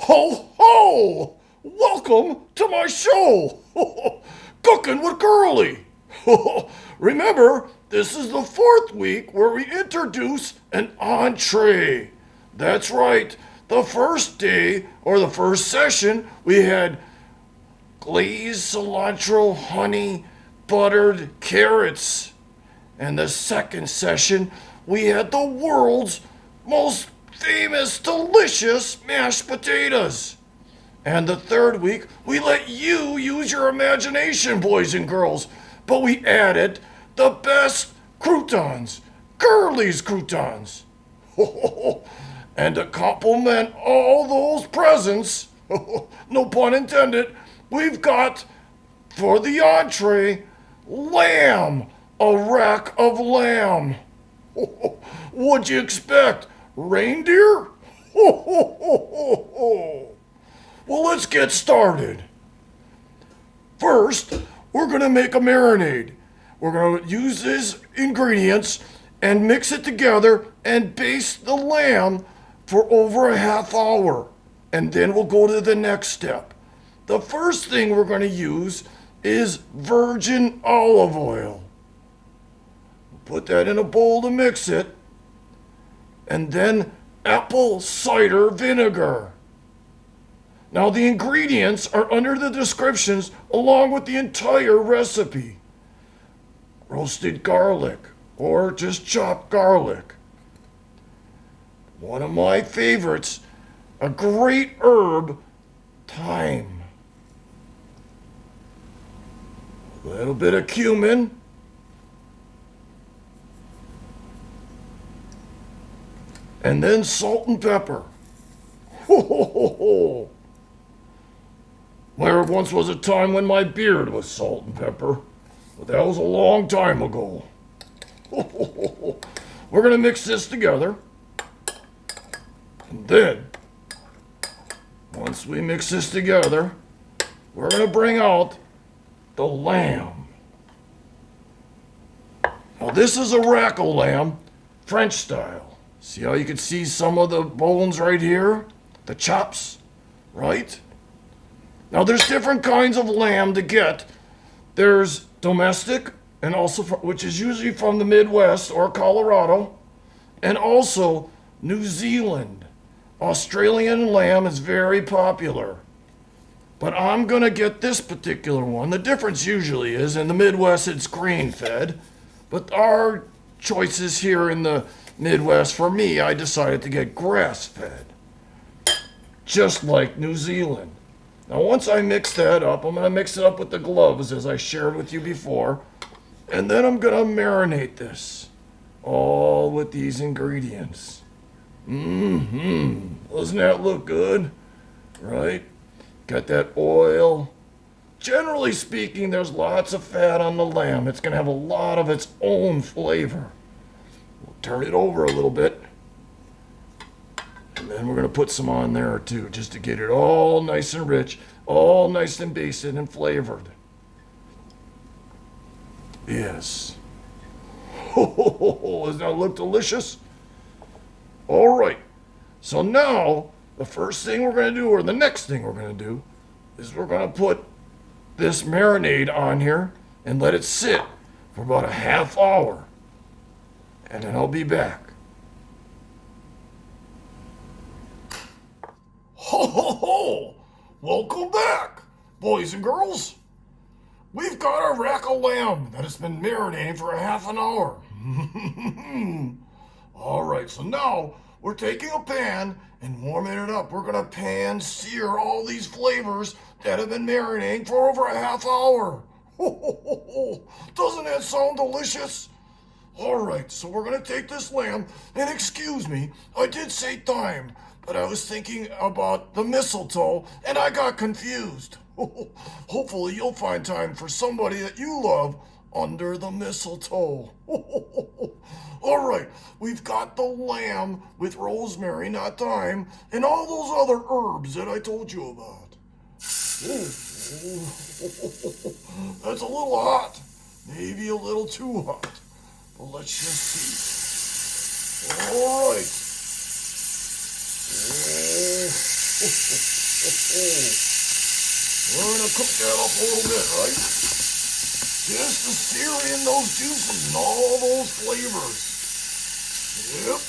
Ho ho! Welcome to my show! Cooking with Curlee! Remember, this is the fourth week where we introduce an entree. That's right. The first day, or the first session, we had glazed cilantro, honey, buttered carrots. And the second session, we had the world's most famous, delicious mashed potatoes. And the third week, we let you use your imagination, boys and girls. But we added the best croutons, Curlee's croutons. And to complement all those presents, no pun intended, we've got, for the entree, lamb, a rack of lamb. What'd you expect? Reindeer? Well, let's get started. First, we're going to make a marinade. We're going to use these ingredients and mix it together and baste the lamb for over a half hour. And then we'll go to the next step. The first thing we're going to use is virgin olive oil. Put that in a bowl to mix it. And then apple cider vinegar. Now the ingredients are under the descriptions along with the entire recipe. Roasted garlic or just chopped garlic. One of my favorites, a great herb, thyme. A little bit of cumin. And then salt and pepper. There once was a time when my beard was salt and pepper, but that was a long time ago. We're going to mix this together. And then, once we mix this together, we're going to bring out the lamb. Now this is a rack of lamb, French style. See how you can see some of the bones right here? The chops, right? Now there's different kinds of lamb to get. There's domestic, and also which is usually from the Midwest or Colorado, and also New Zealand. Australian lamb is very popular. But I'm going to get this particular one. The difference usually is in the Midwest it's grain-fed, but our choices here in the Midwest, for me, I decided to get grass-fed, just like New Zealand. Now, once I mix that up, I'm going to mix it up with the gloves, as I shared with you before, and then I'm going to marinate this, all with these ingredients. Doesn't that look good? Right? Got that oil. Generally speaking, there's lots of fat on the lamb. It's going to have a lot of its own flavor. We'll turn it over a little bit. And then we're going to put some on there too, just to get it all nice and rich, all nice and basted and flavored. Yes. Doesn't that look delicious? All right. So now, the first thing we're going to do, or the next thing we're going to do, is we're going to put this marinade on here and let it sit for about a half hour. And then I'll be back. Ho ho ho! Welcome back, boys and girls. We've got a rack of lamb that has been marinating for a half an hour. All right, so now we're taking a pan and warming it up. We're gonna pan sear all these flavors that have been marinating for over a half hour. Doesn't that sound delicious? All right, so we're going to take this lamb, and excuse me, I did say thyme, but I was thinking about the mistletoe, and I got confused. Hopefully you'll find time for somebody that you love under the mistletoe. All right, we've got the lamb with rosemary, not thyme, and all those other herbs that I told you about. That's a little hot, maybe a little too hot. Well, let's just see. All right. We're gonna cook that up a little bit, right? Just to sear in those juices and all those flavors. Yep.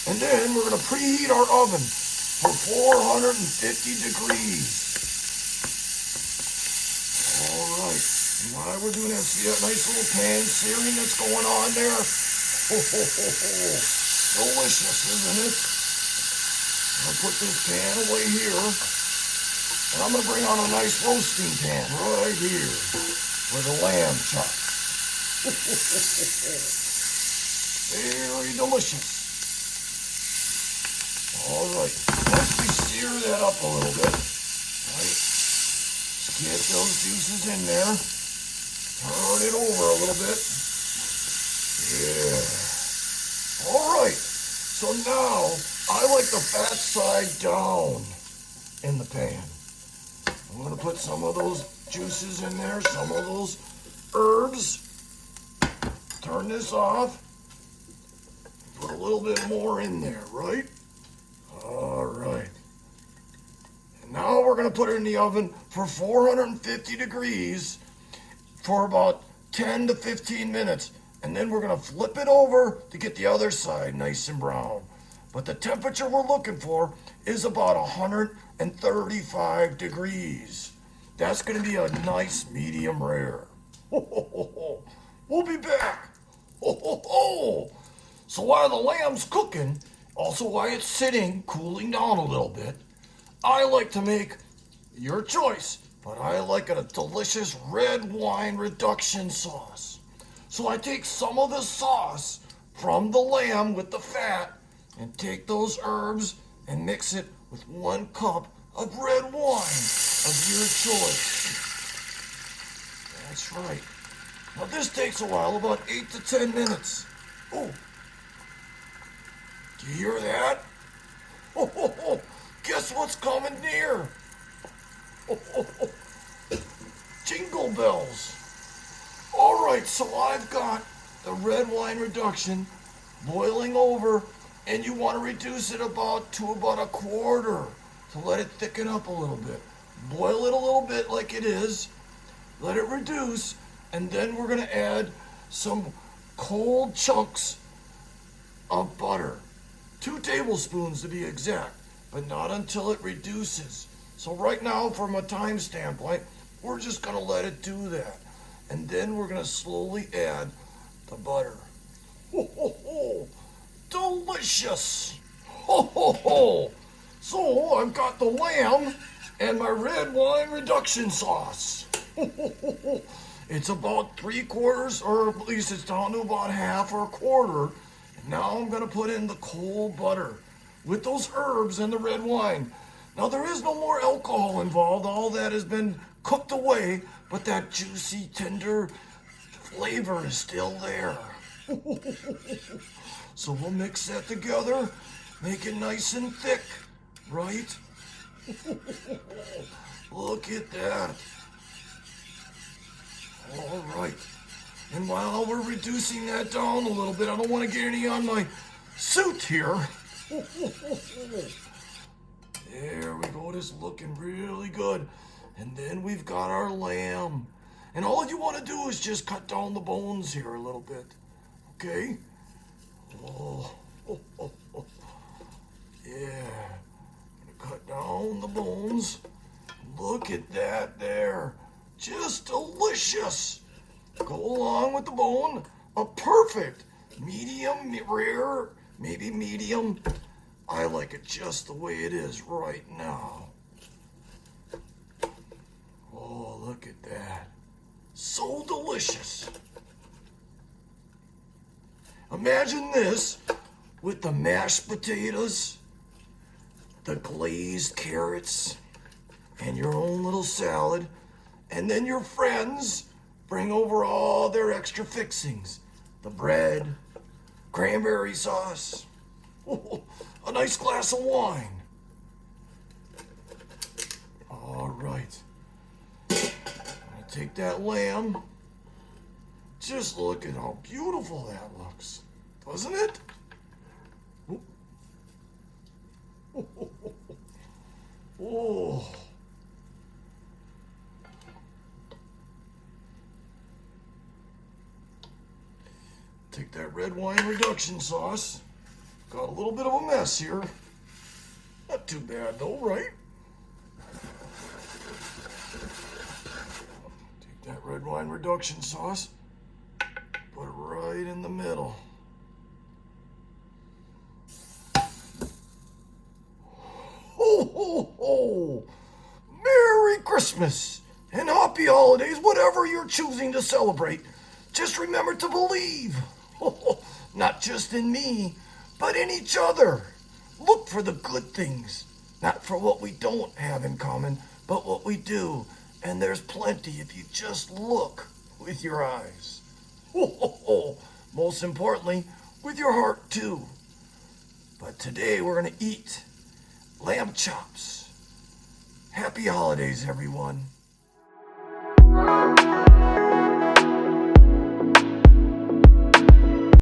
And then we're gonna preheat our oven for 450 degrees. All right. And while we're doing that, see that nice little pan searing that's going on there? Delicious, isn't it? I'll put this pan away here. And I'm going to bring on a nice roasting pan right here for the lamb chops. Very delicious. All right. Once we sear that up a little bit, right, get those juices in there. Turn it over a little bit. Yeah. All right. So now I like the fat side down in the pan. I'm going to put some of those juices in there, some of those herbs. Turn this off. Put a little bit more in there, right? All right. And now we're going to put it in the oven for 450 degrees for about 10 to 15 minutes. And then we're going to flip it over to get the other side nice and brown. But the temperature we're looking for is about 135 degrees. That's going to be a nice medium rare. We'll be back. So while the lamb's cooking, also while it's sitting, cooling down a little bit, I like to make your choice, but I like a delicious red wine reduction sauce. So I take some of the sauce from the lamb with the fat and take those herbs and mix it with 1 cup of red wine of your choice. That's right. Now this takes a while, about 8 to 10 minutes. Oh, do you hear that? Guess what's coming near? Jingle bells. All right, so I've got the red wine reduction boiling over, and you want to reduce it to about a quarter to let it thicken up a little bit. Boil it a little bit like it is, let it reduce, and then we're going to add some cold chunks of butter. 2 tablespoons to be exact, but not until it reduces. So right now, from a time standpoint, we're just going to let it do that. And then we're going to slowly add the butter. Delicious. So I've got the lamb and my red wine reduction sauce. It's about 3/4, or at least it's down to about half or a quarter. And now I'm going to put in the cold butter with those herbs and the red wine. Now there is no more alcohol involved. All that has been cooked away, but that juicy, tender flavor is still there. So we'll mix that together, make it nice and thick, right? Look at that. All right. And while we're reducing that down a little bit, I don't want to get any on my suit here. There we go. It is looking really good. And then we've got our lamb. And all you want to do is just cut down the bones here a little bit. Okay? Yeah. Gonna cut down the bones. Look at that there. Just delicious. Go along with the bone. A perfect medium rare, maybe medium. I like it just the way it is right now. Oh, look at that. So delicious. Imagine this with the mashed potatoes, the glazed carrots, and your own little salad. And then your friends bring over all their extra fixings. The bread, cranberry sauce, a nice glass of wine. All right. I'll take that lamb. Just look at how beautiful that looks, doesn't it? Oh, red wine reduction sauce. Got a little bit of a mess here. Not too bad though, right? Take that red wine reduction sauce, put it right in the middle. Ho, ho, ho! Merry Christmas and happy holidays, whatever you're choosing to celebrate. Just remember to believe, not just in me, but in each other. Look for the good things, not for what we don't have in common, but what we do. And there's plenty if you just look with your eyes. Most importantly, with your heart too. But today we're going to eat lamb chops. Happy holidays, everyone.